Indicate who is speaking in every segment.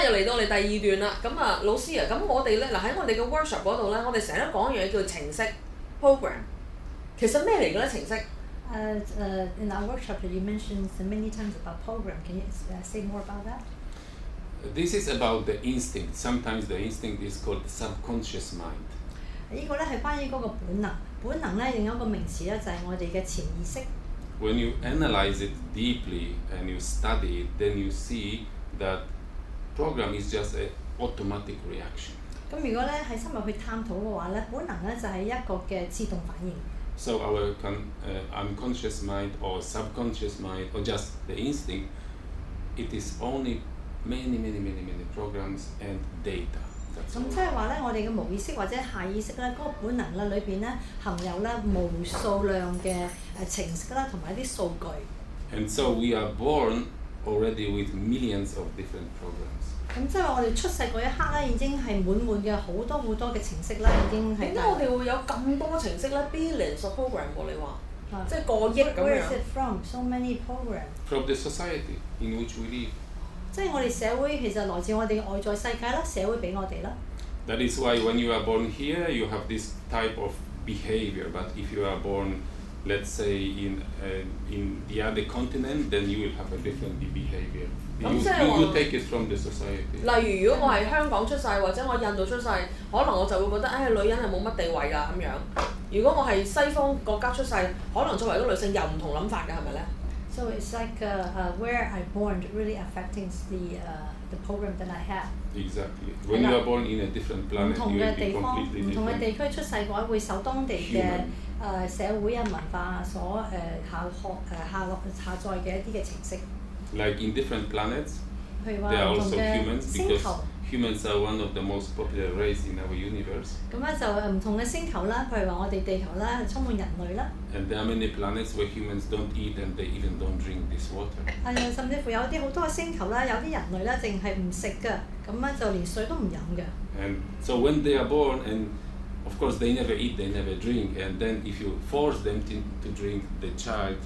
Speaker 1: 又嚟到我哋第二段啦。咁啊，老師啊，咁我哋咧嗱喺我哋嘅 workshop 嗰度咧，我哋成日都講一樣嘢叫程式 program。其實咩嚟嘅咧程式
Speaker 2: ？In our workshop, you mentioned many times about program. Can you say more about that?
Speaker 3: This is about the instinct. Sometimes the instinct is called subconscious mind.
Speaker 2: 呢個咧係關於嗰個本能。本能咧另一個名詞咧就係我哋嘅潛意識。
Speaker 3: When you analyze it deeply and you study it, then you see that program is just an automatic reaction.
Speaker 2: 咁如果咧係深入去探討嘅話咧，本能咧就係一個嘅自動反應。
Speaker 3: So our unconscious mind or subconscious mind or just the instinct, it is only many programs and data.
Speaker 2: 咁即係話咧，我哋嘅無意識或者下意識咧，嗰個本能咧裏邊咧含有咧無數量嘅程式啦，同埋一啲數據。
Speaker 3: And so we are born already with millions of different programs.
Speaker 2: 咁即係話我哋出世嗰一刻咧，已經係滿嘅好多嘅程式啦，已經係。
Speaker 1: 點解我哋會有咁多程式咧 ？Billions of program 喎，你話？即係過億咁樣。
Speaker 2: Where is it from? So many programs.
Speaker 3: From the society in which we live.
Speaker 2: 即係我哋社會其實來自我哋嘅外在世界啦，社會俾我哋啦。
Speaker 3: That is why when you are born here, you have this type of behavior. But if you are born, let's say in the other continent, then you will have a different behavior. You take it from the society.
Speaker 1: 例如，如果我係香港出世，或者我印度出世，可能我就會覺得，女人係冇乜地位㗎咁樣。如果我係西方國家出世，可能作為一個女性又唔同諗法㗎，係咪咧？
Speaker 2: So it's like where I born really affecting the program that I have.
Speaker 3: Exactly. When you are born in a different planet, you will be completely different.
Speaker 2: 唔同嘅地區出世嘅話，會受當地嘅社會啊文化所下載嘅一啲嘅程式。
Speaker 3: Like in different planets, there are also humans because humans are one of the most popular race in our universe.
Speaker 2: 咁咧就唔同嘅星球啦，譬如話我哋地球啦，係充滿人類啦。
Speaker 3: And there are many planets where humans don't eat and they even don't drink this water.
Speaker 2: 甚至乎有啲好多嘅星球啦，有啲人類咧淨係唔食㗎，咁咧就連水都唔飲嘅。
Speaker 3: And so when they are born, and of course they never eat, they never drink, and then if you force them to drink the child,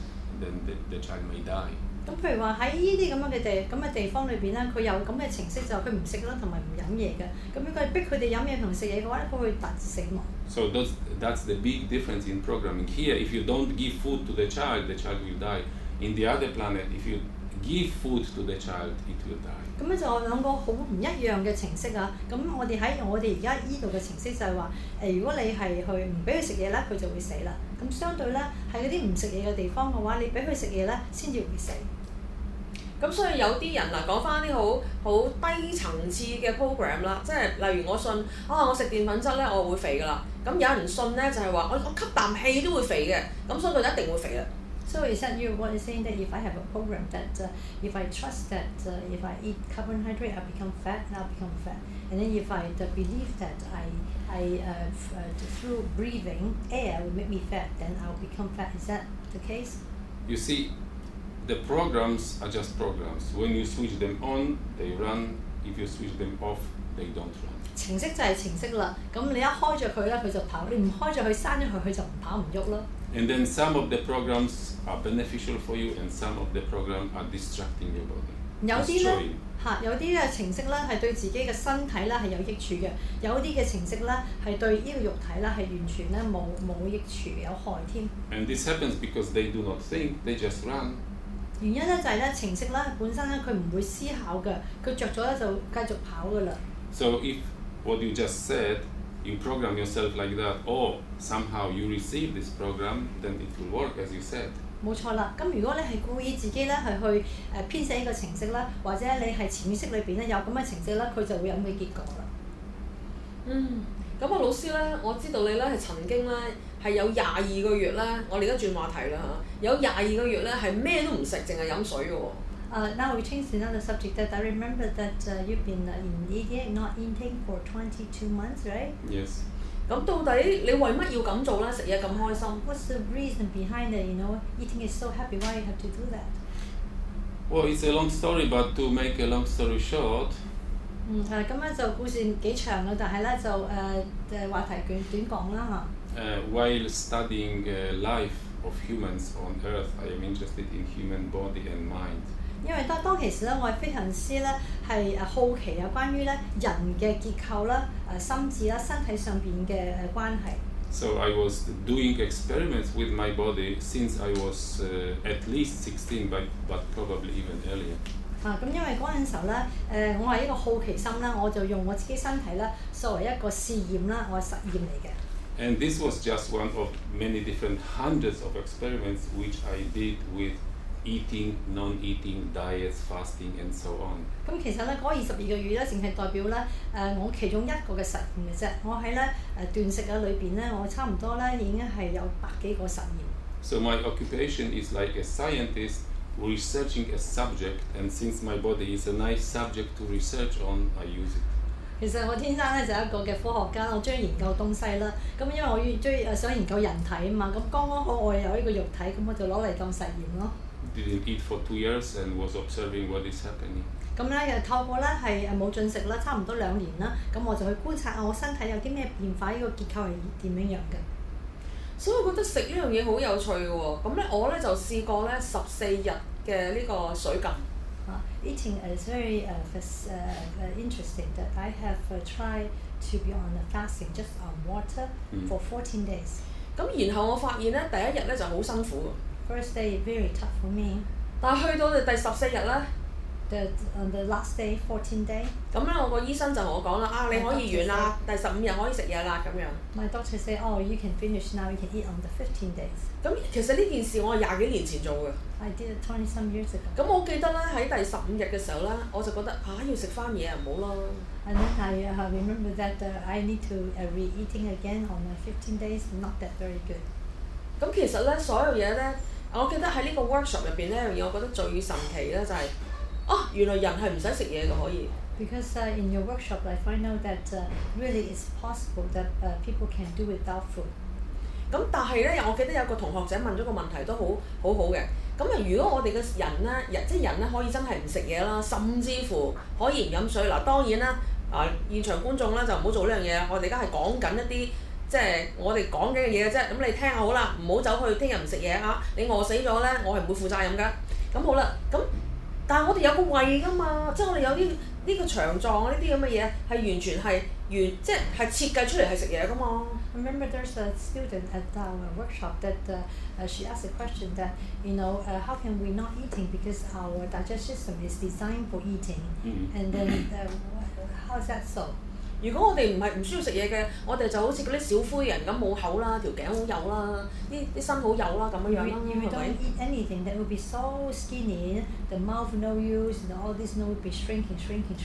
Speaker 3: then the child may die.
Speaker 2: 咁譬如話喺呢啲咁嘅地方裏邊咧，佢有咁嘅程式就佢唔食啦，同埋唔飲嘢嘅。咁如果係逼佢哋飲嘢同食嘢嘅話咧，佢會導致死亡。
Speaker 3: So that's the big difference in programming. Here, if you don't give food to the child will die. In the other planet, if you give food to the child, it will die.
Speaker 2: 咁咧就兩個好唔一樣嘅程式啊！咁我哋而家依度嘅程式就係話如果你係去唔俾佢食嘢咧，佢就會死啦。咁相對咧喺嗰啲唔食嘢嘅地方嘅話，你俾佢食嘢咧，先至會死。
Speaker 1: 咁所以有啲人講翻啲好低層次嘅 program 啦，即係例如我信我食澱粉質咧，我會肥㗎啦。咁有人信咧就係話我吸啖氣都會肥嘅，咁所以佢就一定會肥啦。
Speaker 2: So is that what you're saying that if I have a program that if I trust that if I eat carbohydrate I become fat, and I'll become fat, and then if I believe that I through breathing air will make me fat, then I'll become fat. Is that the case?
Speaker 3: You see, the programs are just programs. When you switch them on, they run. If you switch them off, they don't run.
Speaker 2: 程式就係程式啦，咁你一開咗佢咧，佢就跑；你唔開咗佢，閂咗佢，佢就唔跑唔喐啦。
Speaker 3: And then some of the programs are beneficial for you, and some of the programs are distracting your body.
Speaker 2: 有啲咧有啲嘅程式咧係對自己嘅身體咧係有益處嘅，有啲嘅程式咧係對呢個肉體咧係完全咧冇益處，有害添。
Speaker 3: And this happens because they do not think; they just run.
Speaker 2: 原因咧就係咧程式咧本身咧佢唔會思考嘅，佢着咗咧就繼續跑㗎啦。
Speaker 3: So if what you just said, you program yourself like that, or somehow you receive this program, then it will work as you said.
Speaker 2: 冇錯啦，咁如果你係故意自己咧係去編寫呢個程式啦，或者你係潛意識裏邊咧有咁嘅程式咧，佢就會有咁嘅結果啦。
Speaker 1: 咁啊老師咧，我知道你咧係曾經咧係有22個月咧，我哋而家轉話題啦嚇，有22個月咧係咩都唔食，淨係飲水嘅喎。
Speaker 2: Now we change to another subject. That I remember that you've been in India not eating for 22 months, right?
Speaker 3: Yes.
Speaker 1: 咁到底你為乜要咁做咧？食嘢咁開心
Speaker 2: ？What's the reason behind it? Eating is so happy. Why you have to do that?
Speaker 3: Well, it's a long story, but to make a long story short.
Speaker 2: 咁咧就故事幾長嘅，但係咧就話題短講啦嚇。
Speaker 3: While studying life of humans on Earth, I am interested in human body and mind.
Speaker 2: 因為當其時咧，我係非常之咧係好奇啊，關於咧人嘅結構啦、心智啦、身體上邊嘅關係。
Speaker 3: So I was doing experiments with my body since I was at least 16, but probably even earlier.
Speaker 2: 咁因為嗰陣時候咧，我係一個好奇心啦，我就用我自己身體咧作為一個試驗啦，我係實驗嚟嘅。
Speaker 3: And this was just one of many different hundreds of experiments which I did with eating, non-eating, diets, fasting, and so on.
Speaker 2: 咁其實咧嗰22個月咧，淨係代表咧我其中一個嘅實驗嘅啫。我喺咧斷食嘅裏邊咧，我差唔多咧已經係有100幾個實驗。
Speaker 3: So my occupation is like a scientist researching a subject, and since my body is a nice subject to research on, I use it.
Speaker 2: 其實我天生咧就係一個嘅科學家，我中意研究東西啦。咁因為我中意想研究人體啊嘛，咁剛剛好我有呢個肉體，咁我就攞嚟當實驗咯。
Speaker 3: Didn't eat for 2 years and was observing what is happening.
Speaker 2: 咁咧透過咧係冇進食啦，差唔多2年啦，咁我就去觀察我身體有啲咩變化，呢個結構係點樣樣嘅。
Speaker 1: 所以我覺得食呢樣嘢好有趣嘅喎。咁咧我咧就試過咧14日嘅呢個水禁。
Speaker 2: Eating is very interesting that I have tried to be on a fasting just on water for 14 days.
Speaker 1: 咁然後我發現咧第一日咧就好辛苦。
Speaker 2: First day very tough for me.
Speaker 1: 但係去到第14日咧。
Speaker 2: On the last day, 14th day.
Speaker 1: 咁咧，我個醫生就同我講啦，你可以完啦，第15日可以食嘢啦咁樣。
Speaker 2: My doctor said, oh, you can finish now. You can eat on the 15 days.
Speaker 1: 咁其實呢件事我係20幾年前做嘅。
Speaker 2: I did it 20 some years ago.
Speaker 1: 咁我記得咧喺第15日嘅時候咧，我就覺得要食翻嘢唔好咯。
Speaker 2: And then I remember that I need to re-eating again on 15 days. Not that very good.
Speaker 1: 咁其實咧，所有嘢咧，我記得喺呢個 workshop 入邊呢樣嘢，我覺得最神奇咧就係。原來人係唔使食嘢嘅可以。
Speaker 2: Because in your workshop, I find out that really it's possible that people can do without food.
Speaker 1: 咁但係咧，我記得有個同學仔問咗個問題都好嘅。咁如果我哋嘅人咧，即係人咧可以真係唔食嘢啦，甚至乎可以唔飲水。嗱，當然啦，現場觀眾咧就唔好做呢樣嘢。我哋而家係講緊一啲即係我哋講緊嘅嘢嘅啫。咁你聽下好啦，唔好走去聽日唔食嘢啊！你餓死咗咧，我係唔會負責任㗎。咁好啦，咁。但係我哋有個胃㗎嘛，即係我哋有呢個腸臟啊，呢啲咁嘅嘢係完全係即係設計出嚟係食嘢㗎嘛。
Speaker 2: Remember, there's a student at our workshop that she asked a question that how can we not eating because our digestion system is designed for eating, and then how is that so?
Speaker 1: 如果我哋唔需要食嘢嘅，我哋就好似嗰啲小灰人咁冇口啦，條頸好幼啦，啲身好幼啦咁樣樣啦，係咪？
Speaker 2: If we don't eat anything, that would be so skinny. The mouth no use, all this would be shrinking.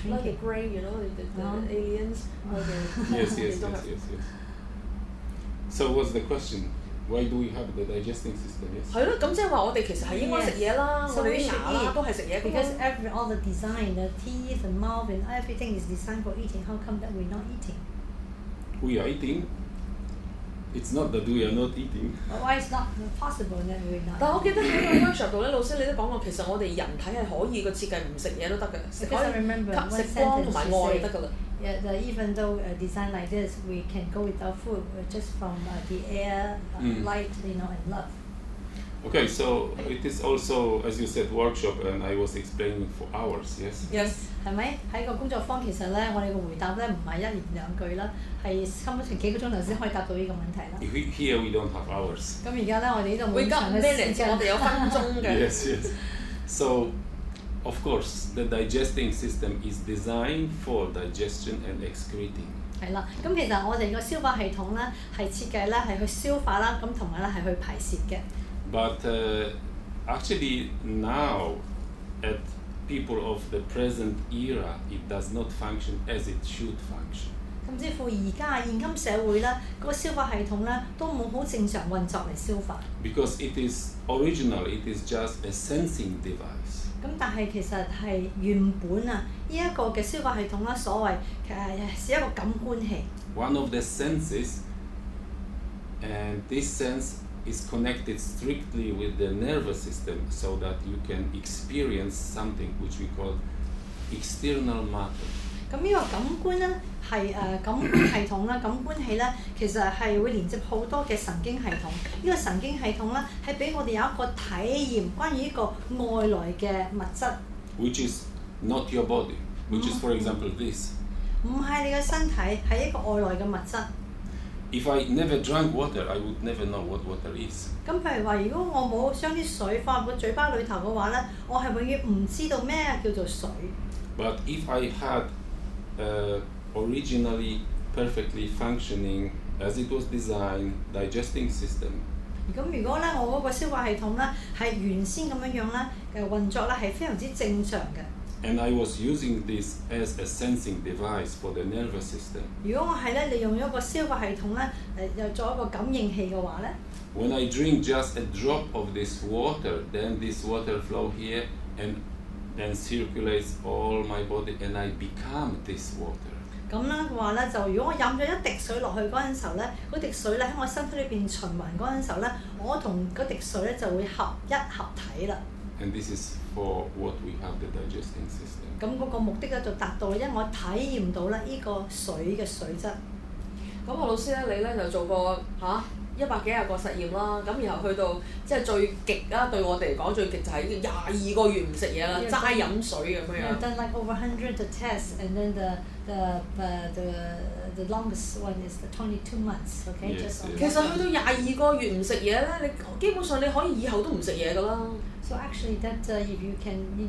Speaker 1: Like the grey, the aliens.
Speaker 3: Yes. So what's the question? Why do we have the digesting system? Yes.
Speaker 1: 係咯，咁即係話我哋其實係應該食嘢啦，我哋啲牙啦都係食嘢。
Speaker 2: Because all the design, the teeth, the mouth, and everything is designed for eating. How come that we're not eating?
Speaker 3: We are eating. It's not that we are not eating.
Speaker 2: Why is not possible that we're not?
Speaker 1: 但我記得喺個 workshop 度咧，老師你都講過，其實我哋人體係可以個設計唔食嘢都得嘅，食光同埋愛就得㗎啦。
Speaker 2: Yeah, even though designed like this, we can go without food, just from the air, light, and love.
Speaker 3: Okay, so it is also, as you said, workshop, and I was explaining for hours. Yes.
Speaker 1: Yes.
Speaker 2: 係咪喺個工作坊其實咧，我哋嘅回答咧唔係1言2句啦，係差唔多成幾個鐘頭先可以答到呢個問題啦。
Speaker 3: Here we don't have hours.
Speaker 2: 咁而家咧，我哋呢度冇咁長嘅時間，
Speaker 1: 我哋有分鐘嘅。
Speaker 3: Yes. So. Of course, the digesting system is designed for digestion and excreting.
Speaker 2: 係啦，咁其實我哋個消化系統咧係設計咧係去消化啦，咁同埋咧係去排泄嘅。
Speaker 3: But actually now, at people of the present era, it does not function as it should function.
Speaker 2: 甚至乎而家現今社會咧，嗰個消化系統咧都冇好正常運作嚟消化。
Speaker 3: Because it is just a sensing device.
Speaker 2: 咁但係其實係原本呢一個嘅消化系統啦，所謂係一個感官器。
Speaker 3: One of the senses, and this sense is connected strictly with the nervous system, so that you can experience something which we call external matter.
Speaker 2: 咁呢個感官咧係感官系統啦，感官器咧其實係會連接好多嘅神經系統。呢個神經系統咧係俾我哋有一個體驗關於呢個外來嘅物質。
Speaker 3: Which is not your body, which is for example this.
Speaker 2: 唔係你嘅身體，係一個外來嘅物質。
Speaker 3: If I never drank water, I would never know what water is.
Speaker 2: 咁譬如話，如果我冇將啲水放入個嘴巴裏頭嘅話咧，我係永遠唔知道咩叫做水。
Speaker 3: But if I had originally perfectly functioning as it was designed digesting system.
Speaker 2: 咁如果咧我嗰個消化系統咧係原先咁樣樣咧運作咧係非常之正常嘅。
Speaker 3: And I was using this as a sensing device for the nervous system.
Speaker 2: 如果我係咧利用一個消化系統咧又做一個感應器嘅話咧
Speaker 3: When I drink just a drop of this water, then this water flow here and then circulates all my body and I become this water.
Speaker 2: 咁啦嘅話咧，就如果我飲咗一滴水落去嗰陣時候咧，嗰滴水咧喺我身體裏邊循環嗰陣時候咧，我同嗰滴水咧就會合體啦。
Speaker 3: And this is for what we have the digesting system.
Speaker 2: 咁嗰個目的咧就達到啦，因為我體驗到咧呢個水嘅水質。
Speaker 1: 咁我老師咧，你咧就做過100幾廿個實驗啦，咁然後去到即係最極啦，對我哋嚟講最極就係22個月唔食嘢啦，齋飲水咁樣。
Speaker 2: I've done like over 100 tests, and then the longest one is the 22 months. Okay,
Speaker 3: Yes,
Speaker 2: just.
Speaker 1: 其實去到22個月唔食嘢咧，你基本上你可以以後都唔食嘢㗎啦。
Speaker 2: So actually, that if you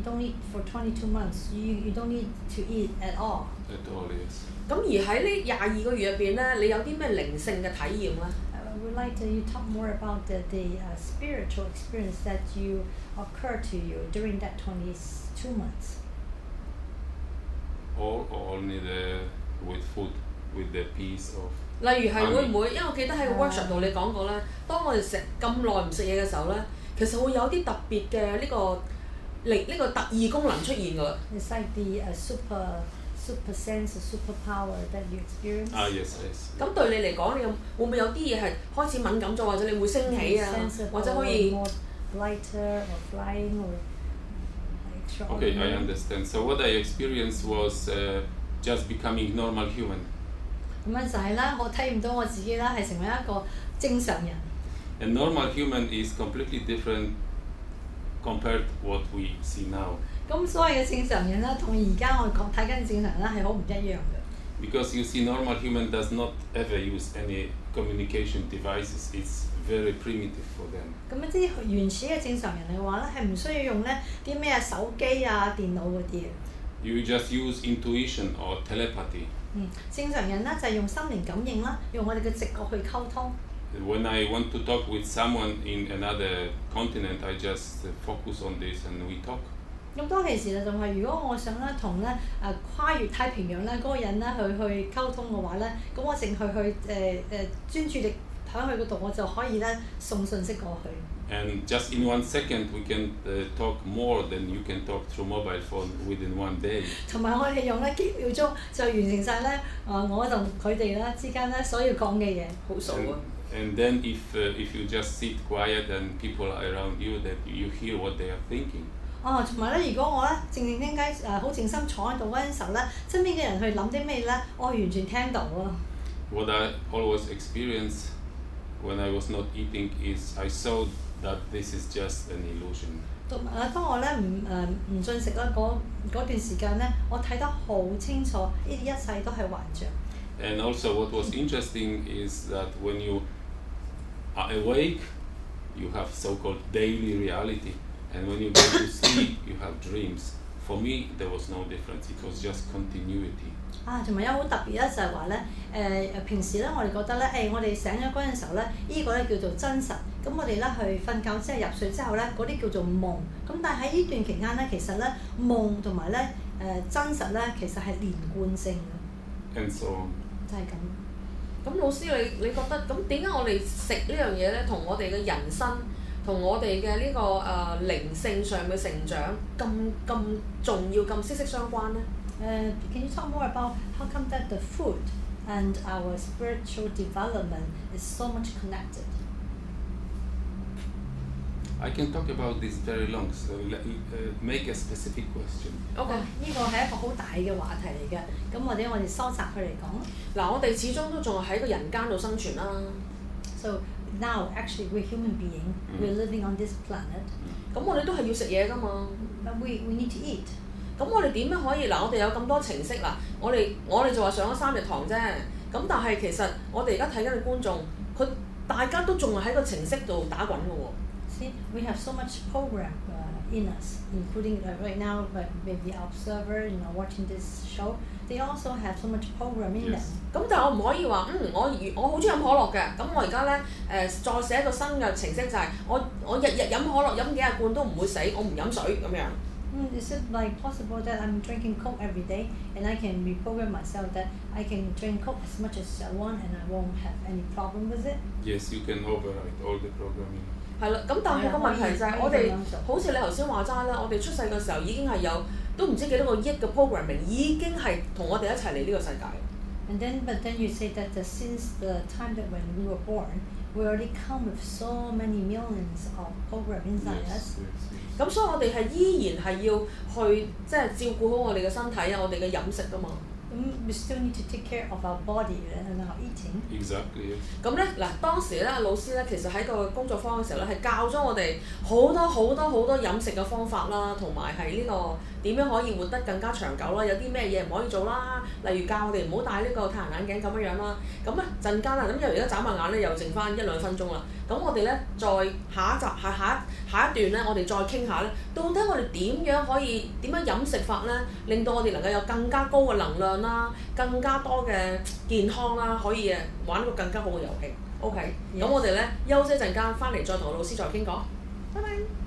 Speaker 2: don't eat for 22 months, you don't need to eat at all.
Speaker 3: At all, yes.
Speaker 1: 咁而喺呢22個月入邊咧，你有啲咩靈性嘅體驗咧？
Speaker 2: We'd like you talk more about the spiritual experience that you occurred to you during that 22 months.
Speaker 3: Or only with food, with the piece of.
Speaker 1: 例如係會唔會？因為我記得喺個 workshop 度你講過咧，當我哋食咁耐唔食嘢嘅時候咧，其實會有啲特別嘅呢個特異功能出現㗎啦。
Speaker 2: It's like the super sense, super power that you experience.
Speaker 3: Yes, yes.
Speaker 1: 咁對你嚟講，你會唔會有啲嘢係開始敏感咗，或者你會升起啊，或者可以
Speaker 2: more lighter or flying or
Speaker 3: Okay, I understand. So what I experienced was just becoming normal human.
Speaker 2: 咁樣就係啦，我體驗到我自己啦，係成為一個正常人。
Speaker 3: A normal human is completely different compared to what we see now.
Speaker 2: 咁所謂嘅正常人啦，同而家我睇緊正常人啦係好唔一樣嘅。
Speaker 3: Because you see, normal human does not ever use any communication devices. It's very primitive for them.
Speaker 2: 咁一啲原始嘅正常人嘅話咧，係唔需要用咧啲咩手機啊、電腦嗰啲嘅。
Speaker 3: You just use intuition or telepathy.
Speaker 2: 正常人咧就係用心靈感應啦，用我哋嘅直覺去溝通。
Speaker 3: When I want to talk with someone in another continent, I just focus on this and we talk.
Speaker 2: 咁當其時咧，就係如果我想咧同咧跨越太平洋咧嗰個人咧去溝通嘅話咧，咁我淨係去專注力喺佢嗰度，我就可以咧送信息過去。
Speaker 3: And just in 1 second, we can talk more than you can talk through mobile phone within 1 day.
Speaker 2: 同埋我哋用咧幾秒鐘就完成晒咧我同佢哋咧之間咧所要講嘅嘢。好數啊！
Speaker 3: And then if you just sit quiet and people are around you, that you hear what they are thinking.
Speaker 2: 同埋咧，如果我咧靜雞好靜心坐喺度嗰陣時候咧，身邊嘅人去諗啲咩咧，我完全聽到啊。
Speaker 3: What I always experienced when I was not eating is I saw that this is just an illusion.
Speaker 2: 同埋當我咧唔進食啦嗰段時間咧，我睇得好清楚，呢啲一切都係幻象。
Speaker 3: And also what was interesting is that when you are awake, you have so-called daily reality. And when you go to sleep, you have dreams. For me, there was no difference. It was just continuity.
Speaker 2: 同埋有好特別咧，就係話咧，平時咧，我哋覺得咧，我哋醒咗嗰陣時候咧，呢個咧叫做真實。咁我哋咧去瞓覺之後入睡之後咧，嗰啲叫做夢。咁但係喺呢段期間咧，其實咧夢同埋咧真實咧，其實係連貫性嘅。
Speaker 3: And so on.
Speaker 2: 就係咁。
Speaker 1: 咁老師你覺得咁點解我哋食呢樣嘢咧，同我哋嘅人生？同我哋嘅呢個靈性上嘅成長咁重要咁息息相關咧
Speaker 2: ？Can you talk more about how come that the food and our spiritual development is so much connected?
Speaker 3: I can talk about this very long, so make a specific question.
Speaker 1: OK，
Speaker 2: 呢個係一個好大嘅話題嚟嘅，咁或者我哋收集佢嚟講。
Speaker 1: 嗱，我哋始終都仲係喺個人間度生存啦。
Speaker 2: So now actually we're human being, we're living on this planet.
Speaker 1: 咁我哋都係要食嘢㗎嘛。
Speaker 2: But we need to eat.
Speaker 1: 咁我哋點樣可以嗱？我哋有咁多程式嗱，我哋就話上咗3日堂啫。咁但係其實我哋而家睇緊嘅觀眾，大家都仲係喺個程式度打滾嘅喎。
Speaker 2: See, we have so much program in us, including right now, like maybe our observer, watching this show. They also have so much program in them.
Speaker 1: 咁但係我唔可以話我好中意飲可樂嘅，咁我而家咧再寫一個新嘅程式就係我日日飲可樂飲幾廿罐都唔會死，我唔飲水咁樣。
Speaker 2: Is it like possible that I'm drinking Coke every day and I can reprogram myself that I can drink Coke as much as I want and I won't have any problem with it?
Speaker 3: Yes, you can override all the programming.
Speaker 1: 係啦，咁但係個問題就係我哋好似你頭先話齋啦，我哋出世嘅時候已經係有都唔知幾多個億嘅 programming 已經係同我哋一齊嚟呢個世界。
Speaker 2: But then you say that since the time that when we were born, we already come with so many millions of program inside us.
Speaker 1: 咁所以我哋係依然係要去即係照顧好我哋嘅身體啊，我哋嘅飲食㗎嘛。
Speaker 2: We still need to take care of our body and our eating.
Speaker 3: Exactly.
Speaker 1: 咁咧嗱，當時咧老師咧其實喺個工作坊嘅時候咧係教咗我哋好多飲食嘅方法啦，同埋係呢個點樣可以活得更加長久啦，有啲咩嘢唔可以做啦，例如教我哋唔好戴呢個太陽眼鏡咁樣啦。咁咧陣間啦，咁因為而家眨下眼咧又剩翻1-2分鐘啦，咁我哋咧再下一集下一段咧，我哋再傾下咧，到底我哋點樣飲食法咧，令到我哋能夠有更加高嘅能量啦，更加多嘅健康啦，可以玩一個更加好嘅遊戲。OK，咁我哋咧休息一陣間，翻嚟再同老師再傾講。拜拜。